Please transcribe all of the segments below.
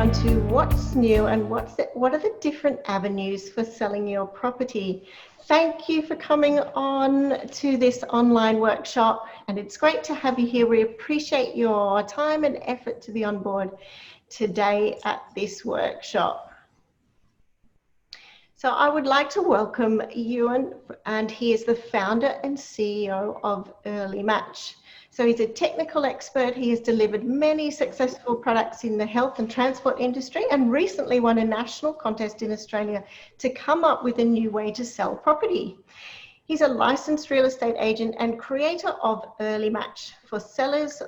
down to what's new and what are the different avenues for selling your property. Thank you for coming on to this online workshop, and it's great to have you here. We appreciate your time and effort to be on board today at this workshop. So I would like to welcome Ewan, and he is the founder and CEO of Early Match. So he's a technical expert. He has delivered many successful products in the health and transport industry and recently won a national contest in Australia to come up with a new way to sell property. He's a licensed real estate agent and creator of Early Match for sellers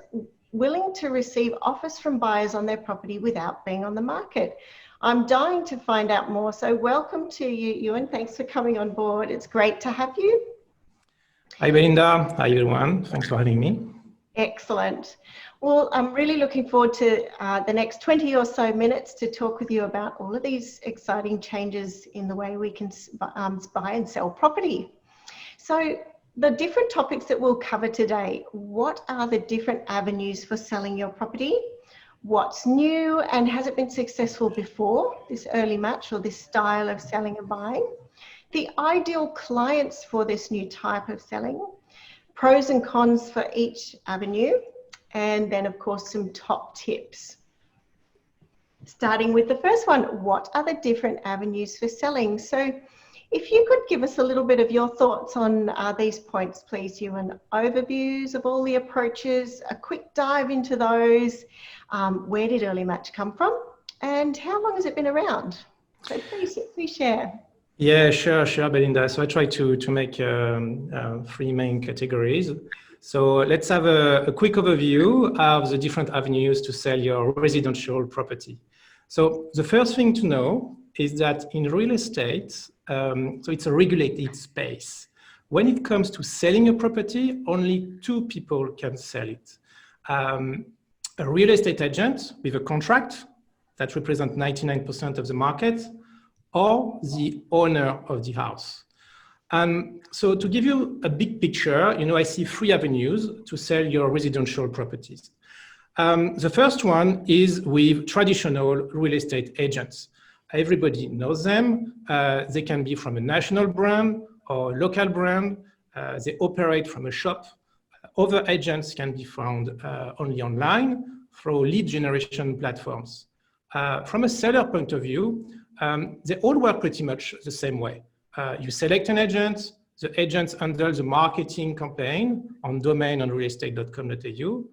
willing to receive offers from buyers on their property without being on the market. I'm dying to find out more. So welcome to you, Ewan. Thanks for coming on board. It's great to have you. Hi, Belinda. Hi, everyone. Thanks for having me. Excellent. Well, I'm really looking forward to the next 20 or so minutes to talk with you about all of these exciting changes in the way we can buy and sell property. So the different topics that we'll cover today: what are the different avenues for selling your property? What's new and has it been successful before, this early match or this style of selling and buying? The ideal clients for this new type of selling, pros and cons for each avenue, and then of course some top tips. Starting with the first one, what are the different avenues for selling? So if you could give us a little bit of your thoughts on these points, please, Ewan. Overviews of all the approaches, a quick dive into those. Where did Early Match come from and how long has it been around? So please share. Yeah, sure, Belinda. So I try to make three main categories. So let's have a quick overview of the different avenues to sell your residential property. So the first thing to know is that in real estate, so it's a regulated space. When it comes to selling a property, only two people can sell it. A real estate agent with a contract that represents 99% of the market, or the owner of the house. So to give you a big picture, I see three avenues to sell your residential properties. The first one is with traditional real estate agents. Everybody knows them. They can be from a national brand or local brand. They operate from a shop. Other agents can be found only online through lead generation platforms. From a seller point of view, they all work pretty much the same way. You select an agent, the agent handles the marketing campaign on domain on realestate.com.au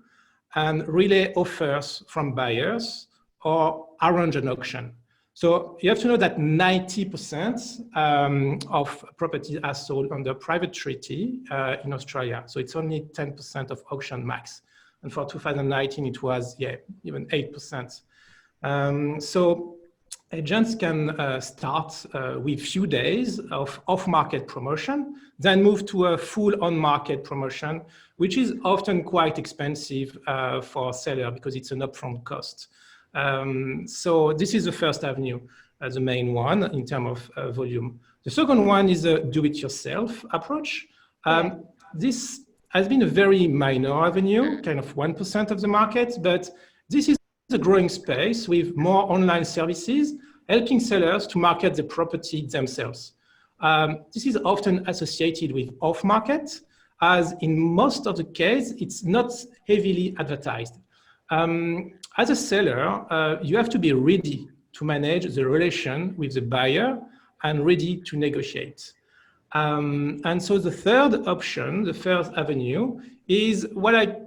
and relay offers from buyers or arrange an auction. So you have to know that 90% of properties are sold under private treaty in Australia. So it's only 10% of auction max. And for 2019, it was, even 8%. So agents can start with few days of off-market promotion, then move to a full on-market promotion, which is often quite expensive for a seller because it's an upfront cost. So this is the first avenue, the main one in terms of volume. The second one is a do-it-yourself approach. This has been a very minor avenue, kind of 1% of the market, but this is a growing space with more online services helping sellers to market the property themselves. This is often associated with off-market, as in most of the case, it's not heavily advertised. As a seller, you have to be ready to manage the relation with the buyer and ready to negotiate. And so the third option, the third avenue, is what I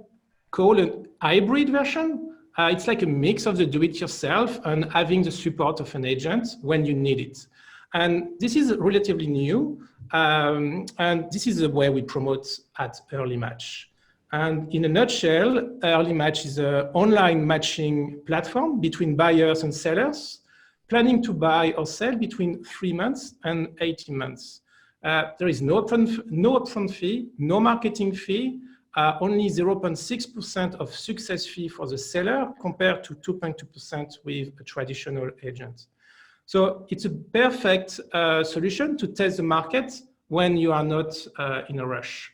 call a hybrid version. It's like a mix of the do-it-yourself and having the support of an agent when you need it. And this is relatively new, and this is the way we promote at Early Match. And in a nutshell, Early Match is an online matching platform between buyers and sellers, planning to buy or sell between 3 months and 18 months. There is no upfront fee, no marketing fee, only 0.6% of success fee for the seller compared to 2.2% with a traditional agent. So it's a perfect solution to test the market when you are not in a rush.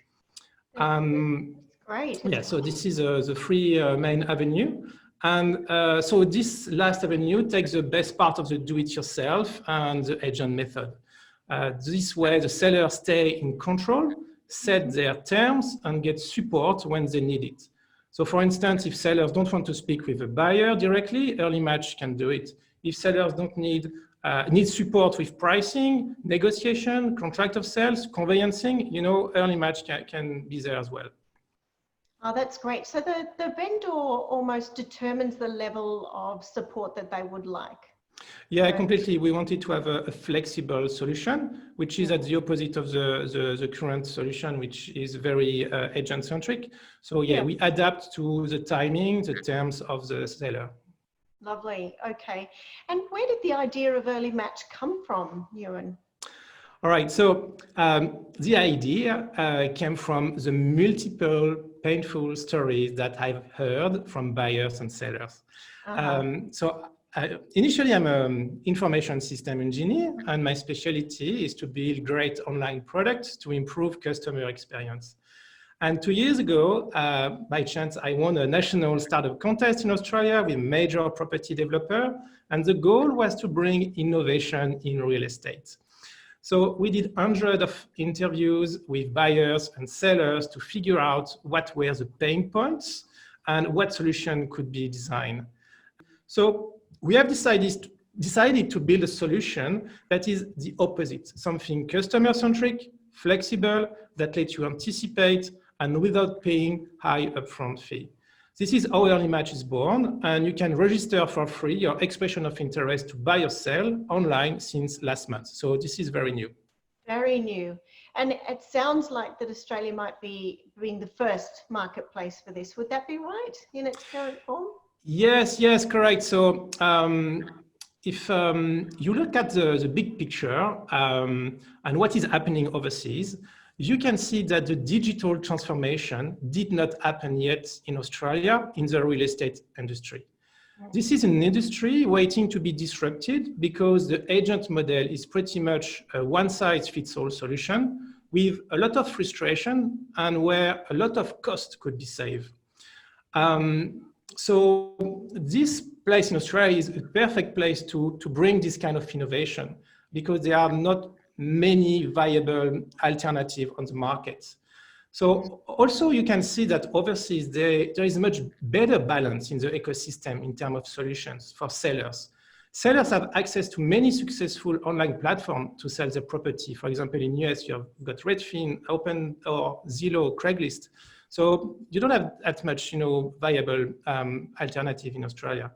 Great. Yeah, so this is the three main avenue. And so this last avenue takes the best part of the do-it-yourself and the agent method. This way, the sellers stay in control, set their terms, and get support when they need it. So for instance, if sellers don't want to speak with a buyer directly, Early Match can do it. If sellers don't need support with pricing, negotiation, contract of sales, conveyancing, Early Match can be there as well. Oh, that's great. So the vendor almost determines the level of support that they would like. Yeah, right? Completely. We wanted to have a flexible solution, which is at the opposite of the current solution, which is very agent-centric. So we adapt to the timing, the terms of the seller. Lovely. Okay. And where did the idea of Early Match come from, Ewan? All right. So the idea came from the multiple painful stories that I've heard from buyers and sellers. Initially, I'm an information system engineer, and my specialty is to build great online products to improve customer experience. And 2 years ago, by chance, I won a national startup contest in Australia with a major property developer, and the goal was to bring innovation in real estate. So we did hundreds of interviews with buyers and sellers to figure out what were the pain points and what solution could be designed. So we have decided to build a solution that is the opposite, something customer-centric, flexible, that lets you anticipate and without paying high upfront fee. This is how Early Match is born, and you can register for free your expression of interest to buy or sell online since last month. So this is very new. Very new. And it sounds like that Australia might be being the first marketplace for this. Would that be right in its current form? Yes, correct. So if you look at the big picture and what is happening overseas, you can see that the digital transformation did not happen yet in Australia in the real estate industry. This is an industry waiting to be disrupted because the agent model is pretty much a one-size-fits-all solution with a lot of frustration and where a lot of cost could be saved. So this place in Australia is a perfect place to bring this kind of innovation because there are not many viable alternatives on the market. So also you can see that overseas there is a much better balance in the ecosystem in terms of solutions for sellers. Sellers have access to many successful online platforms to sell their property. For example, in US, you've got Redfin, Open, or Zillow, Craigslist. So you don't have that much, viable alternative in Australia.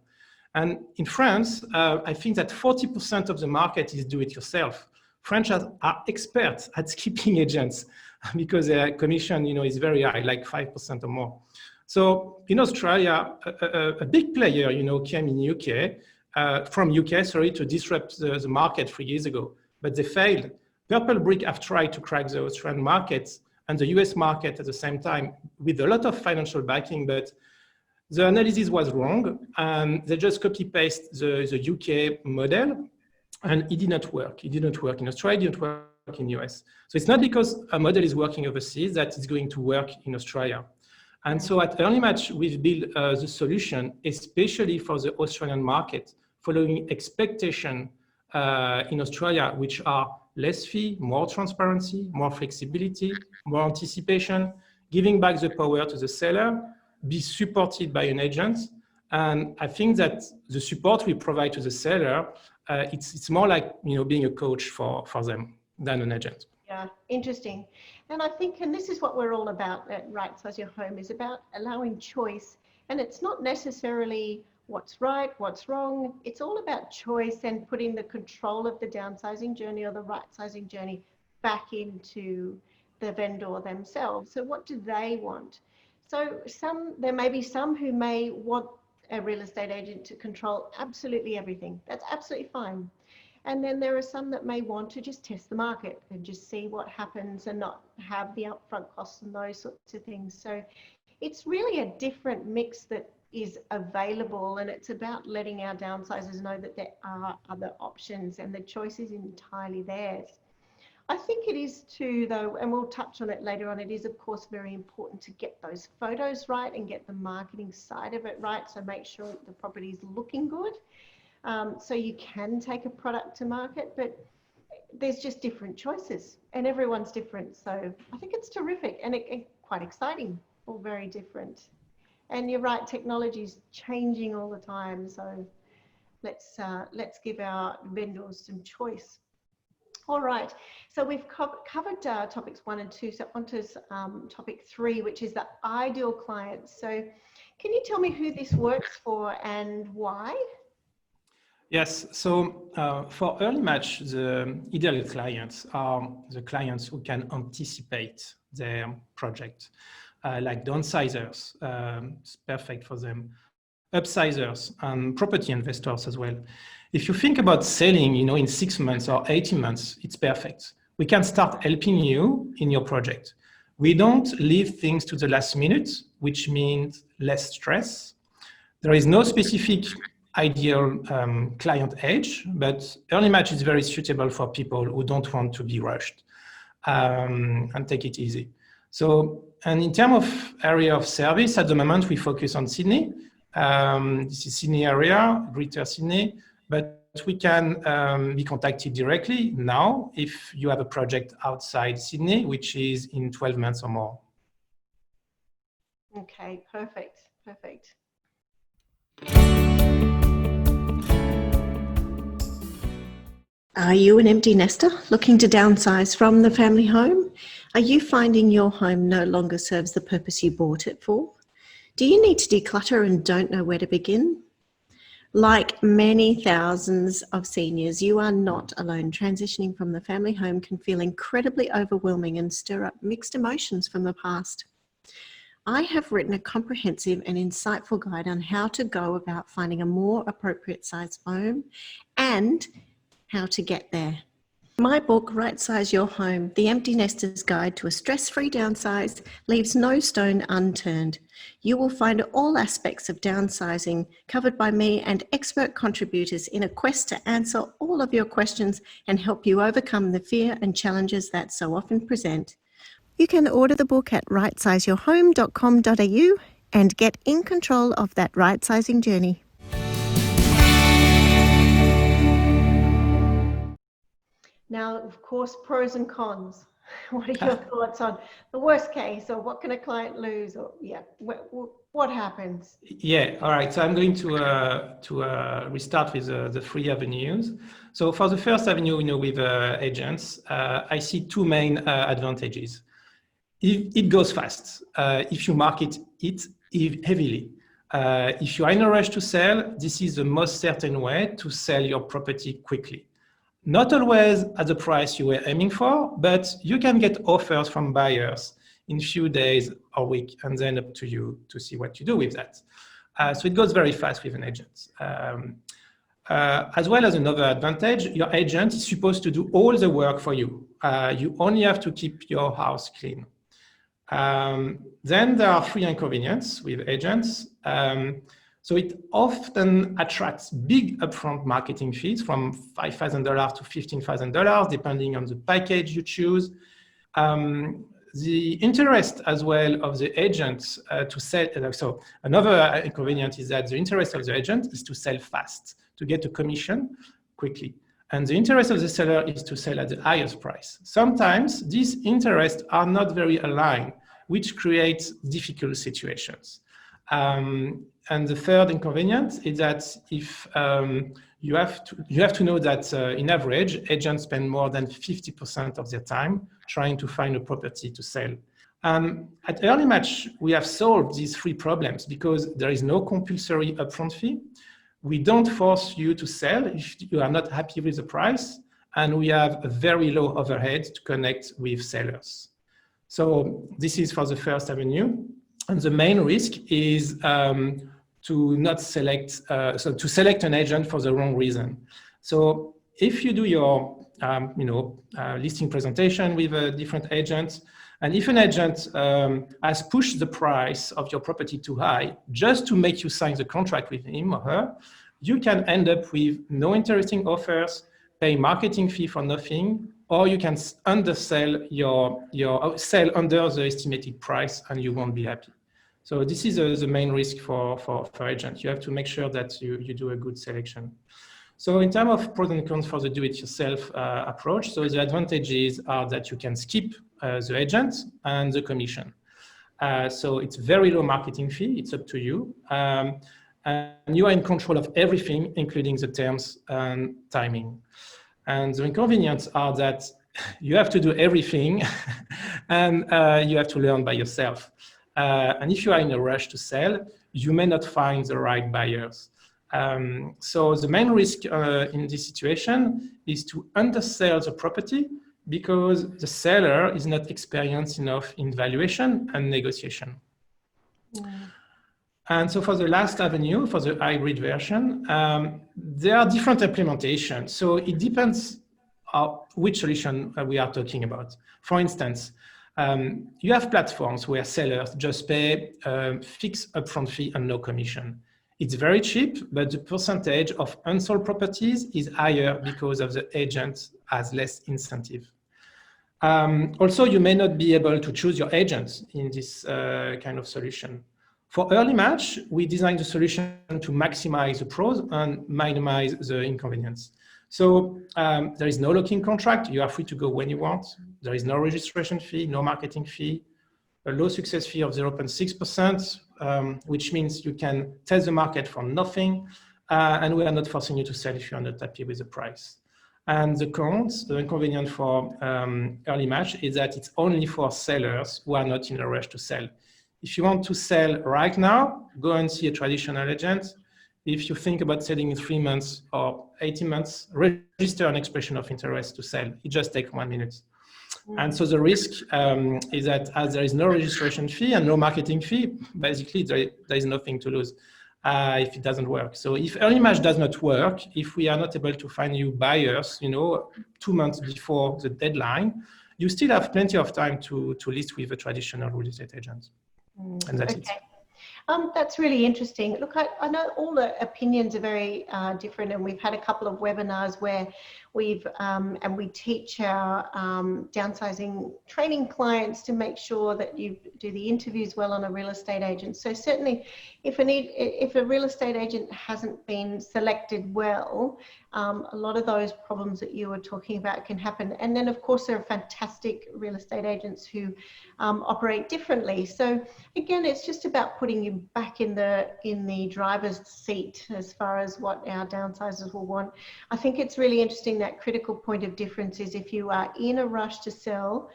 And in France, I think that 40% of the market is do-it-yourself. French are experts at skipping agents because their commission, is very high, like 5% or more. So in Australia, a big player, came in from UK, to disrupt the market 3 years ago, but they failed. Purple Brick have tried to crack the Australian markets and the US market at the same time with a lot of financial backing, but the analysis was wrong, and they just copy-paste the UK model, and it did not work. It didn't work in Australia, it didn't work in US. So it's not because a model is working overseas that it's going to work in Australia. And so at Early Match, we've built the solution, especially for the Australian market, following expectation in Australia, which are less fee, more transparency, more flexibility, more anticipation, giving back the power to the seller, be supported by an agent. And I think that the support we provide to the seller, it's more like being a coach for them than an agent. Yeah, interesting. And I think, and this is what we're all about at Rightsize Your Home, is about allowing choice. And it's not necessarily what's right, what's wrong. It's all about choice and putting the control of the downsizing journey or the right-sizing journey back into the vendor themselves. So what do they want? So there may be some who may want a real estate agent to control absolutely everything. That's absolutely fine. And then there are some that may want to just test the market and just see what happens and not have the upfront costs and those sorts of things. So it's really a different mix that is available, and it's about letting our downsizers know that there are other options and the choice is entirely theirs. I think it is too, though, and we'll touch on it later on. It is, of course, very important to get those photos right and get the marketing side of it right. So make sure the property is looking good. So you can take a product to market, but there's just different choices and everyone's different. So I think it's terrific and quite exciting, all very different. And you're right, technology is changing all the time. So let's give our vendors some choice. All right, so we've covered topics 1 and 2, so on to topic 3, which is the ideal client. So can you tell me who this works for and why? Yes, so for early match, the ideal clients are the clients who can anticipate their project, like downsizers, it's perfect for them, upsizers, and property investors as well. If you think about selling, in 6 months or 18 months, it's perfect. We can start helping you in your project. We don't leave things to the last minute, which means less stress. There is no specific ideal client age, but early match is very suitable for people who don't want to be rushed and take it easy. So, and in terms of area of service, at the moment we focus on Sydney. This is Sydney area, Greater Sydney, but we can be contacted directly now if you have a project outside Sydney, which is in 12 months or more. Okay, perfect, perfect. Are you an empty nester looking to downsize from the family home? Are you finding your home no longer serves the purpose you bought it for? Do you need to declutter and don't know where to begin? Like many thousands of seniors, you are not alone. Transitioning from the family home can feel incredibly overwhelming and stir up mixed emotions from the past. I have written a comprehensive and insightful guide on how to go about finding a more appropriate sized home and how to get there. My book, Rightsize Your Home, The Empty Nester's Guide to a Stress-Free Downsize, leaves no stone unturned. You will find all aspects of downsizing covered by me and expert contributors in a quest to answer all of your questions and help you overcome the fear and challenges that so often present. You can order the book at rightsizeyourhome.com.au and get in control of that right-sizing journey. Now, of course, pros and cons. What are your thoughts on the worst case, or what can a client lose, or what happens? Yeah, all right. So I'm going to restart with the 3 avenues. So for the first avenue, with agents, I see 2 main advantages. It goes fast. If you market it heavily, if you are in a rush to sell, this is the most certain way to sell your property quickly. Not always at the price you were aiming for, but you can get offers from buyers in a few days or week, and then up to you to see what you do with that. So it goes very fast with an agent. As well as another advantage, your agent is supposed to do all the work for you. You only have to keep your house clean. Then there are 3 inconveniences with agents. So it often attracts big upfront marketing fees from $5,000 to $15,000, depending on the package you choose. The interest as well of the agent to sell. So another inconvenience is that the interest of the agent is to sell fast, to get a commission quickly. And the interest of the seller is to sell at the highest price. Sometimes these interests are not very aligned, which creates difficult situations. And the third inconvenience is that if you have to know that in average, agents spend more than 50% of their time trying to find a property to sell. At Early Match, we have solved these 3 problems because there is no compulsory upfront fee. We don't force you to sell if you are not happy with the price, and we have a very low overhead to connect with sellers. So this is for the first avenue. And the main risk is to not select, to select an agent for the wrong reason. So if you do your, listing presentation with different agents, and if an agent has pushed the price of your property too high just to make you sign the contract with him or her, you can end up with no interesting offers, pay marketing fee for nothing, or you can undersell sell under the estimated price and you won't be happy. So this is the main risk for agents. You have to make sure that you do a good selection. So in terms of pros and cons for the do-it-yourself approach, so the advantages are that you can skip the agent and the commission. So it's very low marketing fee, it's up to you. And you are in control of everything, including the terms and timing. And the inconveniences are that you have to do everything and you have to learn by yourself. And if you are in a rush to sell, you may not find the right buyers. So the main risk in this situation is to undersell the property because the seller is not experienced enough in valuation and negotiation. Mm. And so for the last avenue, for the hybrid version, there are different implementations. So it depends on which solution we are talking about. For instance, you have platforms where sellers just pay fixed upfront fee and no commission. It's very cheap, but the percentage of unsold properties is higher because of the agent has less incentive. Also, you may not be able to choose your agents in this kind of solution. For early match, we designed the solution to maximize the pros and minimize the inconvenience. So there is no lock-in contract. You are free to go when you want. There is no registration fee, no marketing fee, a low success fee of 0.6%, which means you can test the market for nothing. And we are not forcing you to sell if you are not happy with the price. And the cons, the inconvenience for early match is that it's only for sellers who are not in a rush to sell. If you want to sell right now, go and see a traditional agent. If you think about selling in 3 months or 18 months, register an expression of interest to sell. It just takes 1 minute. And so the risk is that as there is no registration fee and no marketing fee, basically there is nothing to lose if it doesn't work. So if early match does not work, if we are not able to find you buyers, 2 months before the deadline, you still have plenty of time to list with a traditional real estate agent. And that's it. That's really interesting. Look, I know all the opinions are very different, and we've had a couple of webinars where we teach our downsizing training clients to make sure that you do the interviews well on a real estate agent. So certainly if a real estate agent hasn't been selected well, a lot of those problems that you were talking about can happen. And then of course there are fantastic real estate agents who operate differently. So again, it's just about putting you back in the driver's seat as far as what our downsizers will want. I think it's really interesting that critical point of difference is if you are in a rush to sell,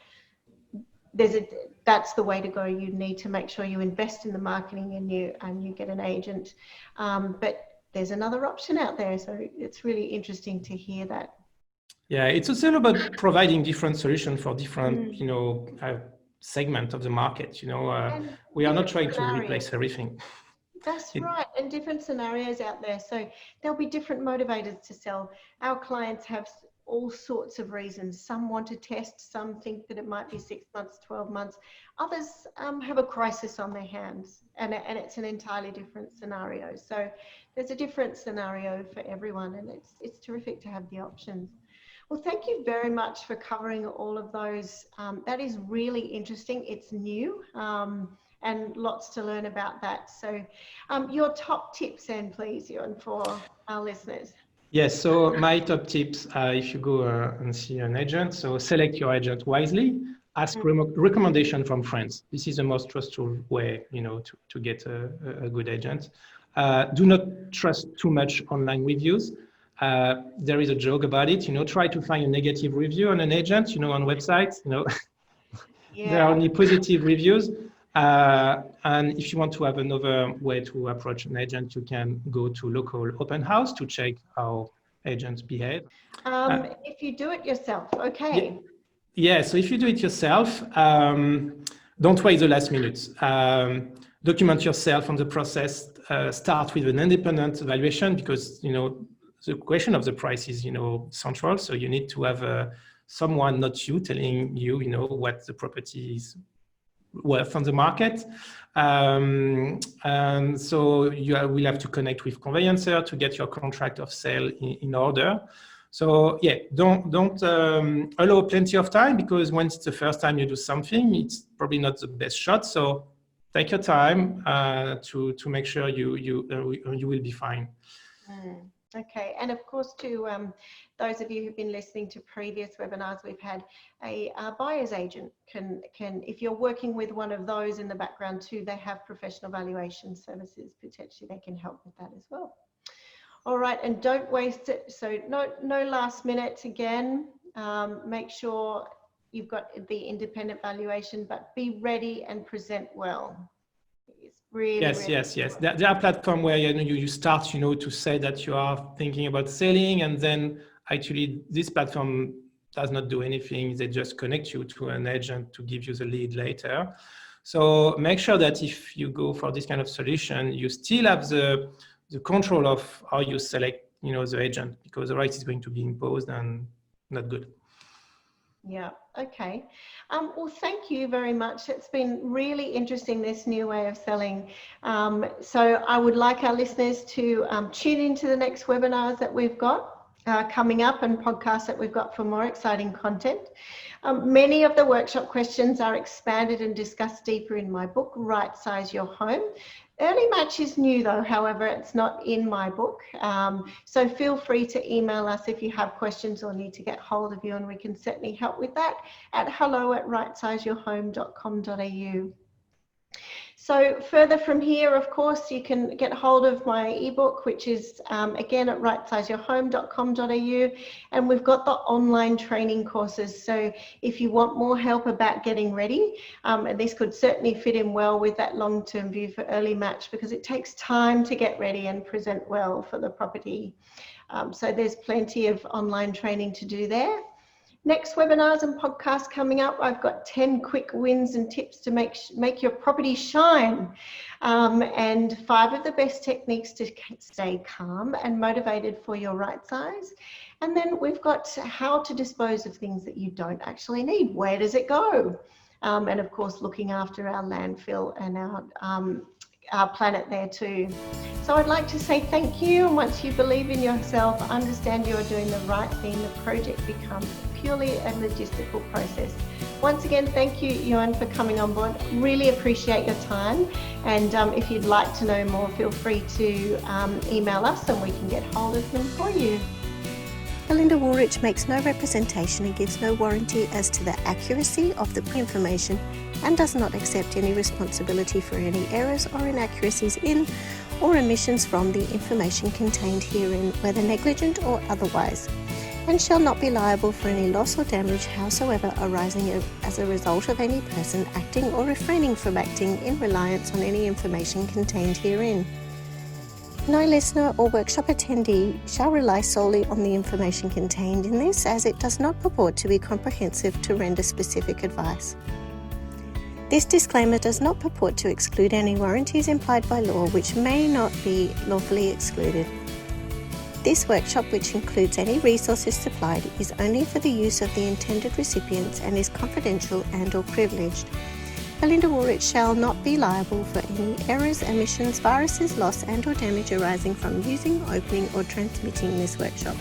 that's the way to go. You need to make sure you invest in the marketing and you get an agent. But there's another option out there. So it's really interesting to hear that. Yeah, it's also about providing different solutions for different, segment of the market. We are not trying to replace everything. That's right, and different scenarios out there. So there'll be different motivators to sell. Our clients have all sorts of reasons. Some want to test, some think that it might be 6 months, 12 months. Others have a crisis on their hands, and it's an entirely different scenario. So there's a different scenario for everyone, and it's terrific to have the options. Well, thank you very much for covering all of those. That is really interesting. It's new. And lots to learn about that. So your top tips then, please, Ewan, for our listeners. Yes, so my top tips, if you go and see an agent, so select your agent wisely, ask recommendation from friends. This is the most trustful way, to get a good agent. Do not trust too much online reviews. There is a joke about it, try to find a negative review on an agent, on websites, yeah. There are only positive reviews. And if you want to have another way to approach an agent, you can go to local open house to check how agents behave. If you do it yourself, okay. Yeah, so if you do it yourself, don't wait the last minute. Document yourself on the process. Start with an independent evaluation because, the question of the price is, central. So you need to have someone, not you, telling you, what the property is worth on the market. And so you will have to connect with conveyancer to get your contract of sale in order. So yeah, don't allow plenty of time, because once it's the first time you do something, it's probably not the best shot. So take your time to make sure you will be fine. Okay, and of course, to those of you who've been listening to previous webinars, we've had a buyer's agent can if you're working with one of those in the background too, they have professional valuation services. Potentially, they can help with that as well. All right, and don't waste it. So no last minute again. Make sure you've got the independent valuation, but be ready and present well. Really, yes. There are platforms where you start to say that you are thinking about selling, and then actually this platform does not do anything. They just connect you to an agent to give you the lead later. So make sure that if you go for this kind of solution, you still have the control of how you select the agent, because the right is going to be imposed and not good. Yeah, okay. Well, thank you very much. It's been really interesting, this new way of selling. So I would like our listeners to tune into the next webinars that we've got coming up, and podcasts that we've got for more exciting content. Many of the workshop questions are expanded and discussed deeper in my book, Rightsize Your Home. Early Match is new though, however, it's not in my book. So feel free to email us if you have questions or need to get hold of you, and we can certainly help with that at hello@rightsizeyourhome.com.au. So further from here, of course, you can get hold of my ebook, which is again at rightsizeyourhome.com.au, and we've got the online training courses. So if you want more help about getting ready, and this could certainly fit in well with that long-term view for early match, because it takes time to get ready and present well for the property. So there's plenty of online training to do there. Next webinars and podcasts coming up, I've got 10 quick wins and tips to make your property shine, and 5 of the best techniques to stay calm and motivated for your right size. And then we've got how to dispose of things that you don't actually need. Where does it go? And of course, looking after our landfill and our planet there too. So I'd like to say thank you, and once you believe in yourself, understand you're doing the right thing, the project becomes purely a logistical process. Once again, thank you, Ewan, for coming on board. Really appreciate your time, and if you'd like to know more, feel free to email us and we can get hold of them for you. Belinda Woolrych makes no representation and gives no warranty as to the accuracy of the information, and does not accept any responsibility for any errors or inaccuracies in or omissions from the information contained herein, whether negligent or otherwise, and shall not be liable for any loss or damage howsoever arising as a result of any person acting or refraining from acting in reliance on any information contained herein. No listener or workshop attendee shall rely solely on the information contained in this, as it does not purport to be comprehensive to render specific advice. This disclaimer does not purport to exclude any warranties implied by law which may not be lawfully excluded. This workshop, which includes any resources supplied, is only for the use of the intended recipients and is confidential and/or privileged. Belinda Woolrych shall not be liable for any errors, omissions, viruses, loss and/or damage arising from using, opening or transmitting this workshop.